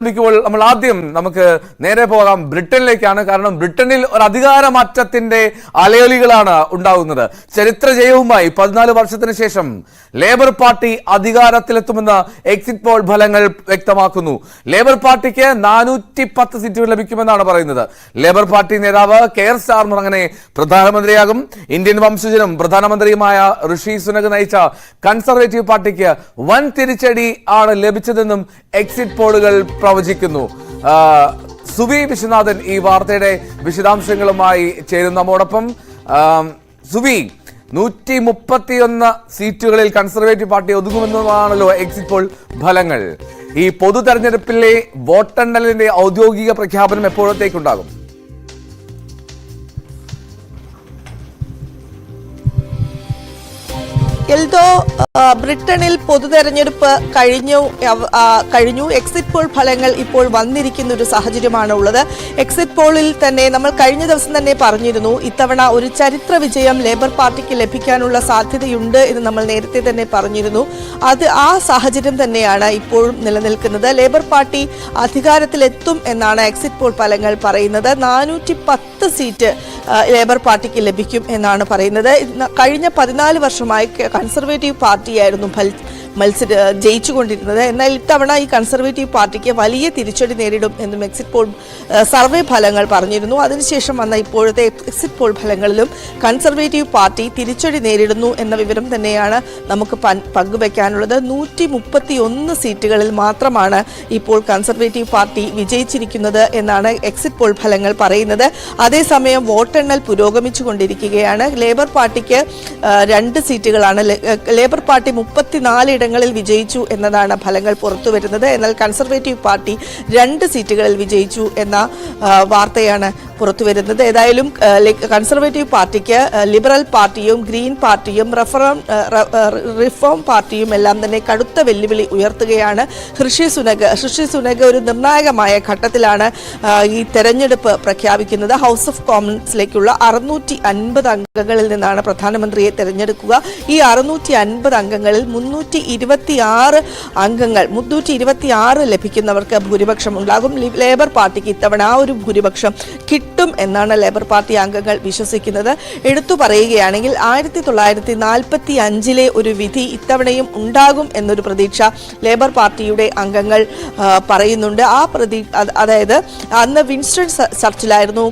നമ്മൾ ആദ്യം നമുക്ക് നേരെ പോകാം ബ്രിട്ടനിലേക്കാണ്. കാരണം ബ്രിട്ടനിൽ ഒരു അധികാര മാറ്റത്തിന്റെ അലയൊലികളാണ് ഉണ്ടാകുന്നത്. ചരിത്ര ജയവുമായി 14 വർഷത്തിന് ശേഷം ലേബർ പാർട്ടി അധികാരത്തിലെത്തുമെന്ന് എക്സിറ്റ് പോൾ ഫലങ്ങൾ വ്യക്തമാക്കുന്നു. ലേബർ പാർട്ടിക്ക് 410 സീറ്റുകൾ ലഭിക്കുമെന്നാണ് പറയുന്നത്. ലേബർ പാർട്ടി നേതാവ് കെയർ സ്റ്റാർമർ അങ്ങനെ പ്രധാനമന്ത്രിയാകും. ഇന്ത്യൻ വംശജനും പ്രധാനമന്ത്രിയുമായ ഋഷി സുനക് നയിച്ച കൺസർവേറ്റീവ് പാർട്ടിക്ക് വൻ തിരിച്ചടി ആണ് ലഭിച്ചതെന്നും എക്സിറ്റ് പോളുകൾ പ്രവചിക്കുന്നു. സുവി വിശ്വനാഥൻ ഈ വാർത്തയുടെ വിശദാംശങ്ങളുമായി ചേരുന്ന നമ്മോടൊപ്പം. സുവി, 131 സീറ്റുകളിൽ കൺസർവേറ്റീവ് പാർട്ടി ഒതുങ്ങുമെന്നതാണല്ലോ എക്സിറ്റ് പോൾ ഫലങ്ങൾ. ഈ പൊതു തെരഞ്ഞെടുപ്പിലെ വോട്ടെണ്ണലിന്റെ ഔദ്യോഗിക പ്രഖ്യാപനം എപ്പോഴത്തേക്കുണ്ടാകും? എൽദോ, ബ്രിട്ടനിൽ പൊതുതെരഞ്ഞെടുപ്പ് കഴിഞ്ഞു. എക്സിറ്റ് പോൾ ഫലങ്ങൾ ഇപ്പോൾ വന്നിരിക്കുന്ന ഒരു സാഹചര്യമാണ് ഉള്ളത്. എക്സിറ്റ് പോളിൽ തന്നെ നമ്മൾ കഴിഞ്ഞ ദിവസം തന്നെ പറഞ്ഞിരുന്നു, ഇത്തവണ ഒരു ചരിത്ര വിജയം ലേബർ പാർട്ടിക്ക് ലഭിക്കാനുള്ള സാധ്യതയുണ്ട് എന്ന് നമ്മൾ നേരത്തെ തന്നെ പറഞ്ഞിരുന്നു. ആ സാഹചര്യം തന്നെയാണ് ഇപ്പോഴും നിലനിൽക്കുന്നത്. ലേബർ പാർട്ടി അധികാരത്തിലെത്തും എന്നാണ് എക്സിറ്റ് പോൾ ഫലങ്ങൾ പറയുന്നത്. 410 സീറ്റ് ലേബർ പാർട്ടിക്ക് ലഭിക്കും എന്നാണ് പറയുന്നത്. കഴിഞ്ഞ 14 വർഷമായി കൺസർവേറ്റീവ് പാർട്ടിയായിരുന്നു ജയിച്ചുകൊണ്ടിരുന്നത്. എന്നാൽ ഇത്തവണ ഈ കൺസർവേറ്റീവ് പാർട്ടിക്ക് വലിയ തിരിച്ചടി നേരിടും എന്നും എക്സിറ്റ് പോൾ സർവേ ഫലങ്ങൾ പറഞ്ഞിരുന്നു. അതിനുശേഷം വന്ന ഇപ്പോഴത്തെ എക്സിറ്റ് പോൾ ഫലങ്ങളിലും കൺസർവേറ്റീവ് പാർട്ടി തിരിച്ചടി നേരിടുന്നു എന്ന വിവരം തന്നെയാണ് നമുക്ക് പങ്കുവയ്ക്കാനുള്ളത്. 131 സീറ്റുകളിൽ മാത്രമാണ് ഇപ്പോൾ കൺസർവേറ്റീവ് പാർട്ടി വിജയിച്ചിരിക്കുന്നത് എന്നാണ് എക്സിറ്റ് പോൾ ഫലങ്ങൾ പറയുന്നത്. അതേസമയം വോട്ടെണ്ണൽ പുരോഗമിച്ചുകൊണ്ടിരിക്കുകയാണ്. ലേബർ പാർട്ടിക്ക് 2 സീറ്റുകളാണ്. ലേബർ പാർട്ടി 34 ഇടങ്ങളിൽ വിജയിച്ചു എന്നതാണ് ഫലങ്ങൾ പുറത്തു വരുന്നത്. എന്നാൽ കൺസർവേറ്റീവ് പാർട്ടി 2 സീറ്റുകളിൽ വിജയിച്ചു എന്ന വാർത്തയാണ് പുറത്തു വരുന്നത്. ഏതായാലും കൺസർവേറ്റീവ് പാർട്ടിക്ക് ലിബറൽ പാർട്ടിയും ഗ്രീൻ പാർട്ടിയും റിഫോം പാർട്ടിയും എല്ലാം തന്നെ കടുത്ത വെല്ലുവിളി ഉയർത്തുകയാണ്. ഋഷി സുനക് ഒരു നിർണായകമായ ഘട്ടത്തിലാണ് ഈ തെരഞ്ഞെടുപ്പ് പ്രഖ്യാപിക്കുന്നത്. ഹൗസ് ഓഫ് കോമൺസിലേക്കുള്ള 650 അംഗങ്ങളിൽ നിന്നാണ് പ്രധാനമന്ത്രിയെ തെരഞ്ഞെടുക്കുക. ഈ 650 അംഗങ്ങളിൽ 326 ലഭിക്കുന്നവർക്ക് ഭൂരിപക്ഷം ഉണ്ടാകും. ലേബർ പാർട്ടിക്ക് ഇത്തവണ ആ ഒരു ഭൂരിപക്ഷം കിട്ടും എന്നാണ് ലേബർ പാർട്ടി അംഗങ്ങൾ വിശ്വസിക്കുന്നത്. എടുത്തു പറയുകയാണെങ്കിൽ 1945 ഒരു വിധി ഇത്തവണയും ഉണ്ടാകും എന്നൊരു പ്രതീക്ഷ ലേബർ പാർട്ടിയുടെ അംഗങ്ങൾ പറയുന്നുണ്ട്. അതായത് അന്ന് വിൻസ്റ്റൺ ചർച്ചിലായിരുന്നു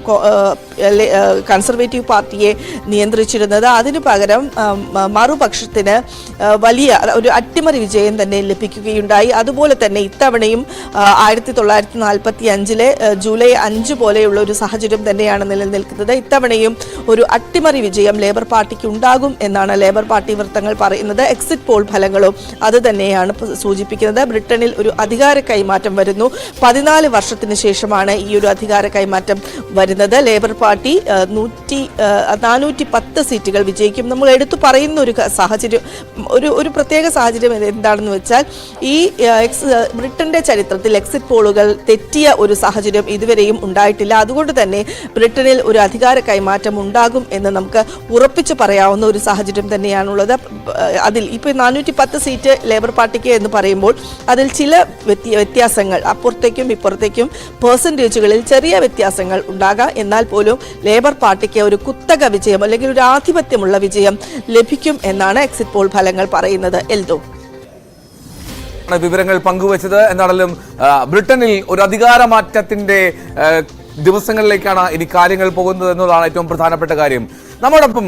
കൺസർവേറ്റീവ് പാർട്ടിയെ നിയന്ത്രിച്ചിരുന്നത്. അതിനു പകരം മറുപക്ഷത്തിന് വലിയ ഒരു അട്ടിമറി വിജയം തന്നെ ലഭിക്കുകയുണ്ടായി. അതുപോലെ തന്നെ ഇത്തവണയും 1945 ജൂലൈ 5 പോലെയുള്ള ഒരു സാഹചര്യം തന്നെയാണ് നിലനിൽക്കുന്നത്. ഇത്തവണയും ഒരു അട്ടിമറി വിജയം ലേബർ പാർട്ടിക്ക് ഉണ്ടാകും എന്നാണ് ലേബർ പാർട്ടി വൃത്തങ്ങൾ പറയുന്നത്. എക്സിറ്റ് പോൾ ഫലങ്ങളും അത് തന്നെയാണ് സൂചിപ്പിക്കുന്നത്. ബ്രിട്ടനിൽ ഒരു അധികാര കൈമാറ്റം വരുന്നു. 14 വർഷത്തിന് ശേഷമാണ് ഈ ഒരു അധികാര കൈമാറ്റം വരുന്നത്. ലേബർ പാർട്ടി 410 സീറ്റുകൾ വിജയിക്കും. നമ്മൾ എടുത്തു പറയുന്ന ഒരു സാഹചര്യം, ഒരു പ്രത്യേക സാഹചര്യം എന്താണെന്ന് വെച്ചാൽ, ഈ ബ്രിട്ടന്റെ ചരിത്രത്തിൽ എക്സിറ്റ് പോളുകൾ തെറ്റിയ ഒരു സാഹചര്യം ഇതുവരെയും ഉണ്ടായിട്ടില്ല. അതുകൊണ്ട് തന്നെ ബ്രിട്ടനിൽ ഒരു അധികാര കൈമാറ്റം ഉണ്ടാകും എന്ന് നമുക്ക് ഉറപ്പിച്ചു പറയാവുന്ന ഒരു സാഹചര്യം തന്നെയാണുള്ളത്. അതിൽ ഇപ്പോൾ 410 സീറ്റ് ലേബർ പാർട്ടിക്ക് എന്ന് പറയുമ്പോൾ അതിൽ ചില വ്യത്യാസങ്ങൾ അപ്പുറത്തേക്കും ഇപ്പുറത്തേക്കും പെർസെൻറ്റേജുകളിൽ ചെറിയ വ്യത്യാസങ്ങൾ ഉണ്ടാകാം. എന്നാൽ പോലും ലേബർ പാർട്ടിക്ക് ഒരു കുത്തക വിജയം അല്ലെങ്കിൽ ഒരു ആധിപത്യമുള്ള വിജയം ലഭിക്കും എന്നാണ് എക്സിറ്റ് പോൾ ഫലങ്ങൾ പറയുന്നത്. എൽദോ, വിവരങ്ങൾ പങ്കുവച്ചത്. എന്നാണെങ്കിലും ബ്രിട്ടനിൽ ഒരു അധികാര മാറ്റത്തിന്റെ ദിവസങ്ങളിലേക്കാണ് ഇനി കാര്യങ്ങൾ പോകുന്നത് എന്നതാണ് ഏറ്റവും പ്രധാനപ്പെട്ട കാര്യം. നമ്മോടൊപ്പം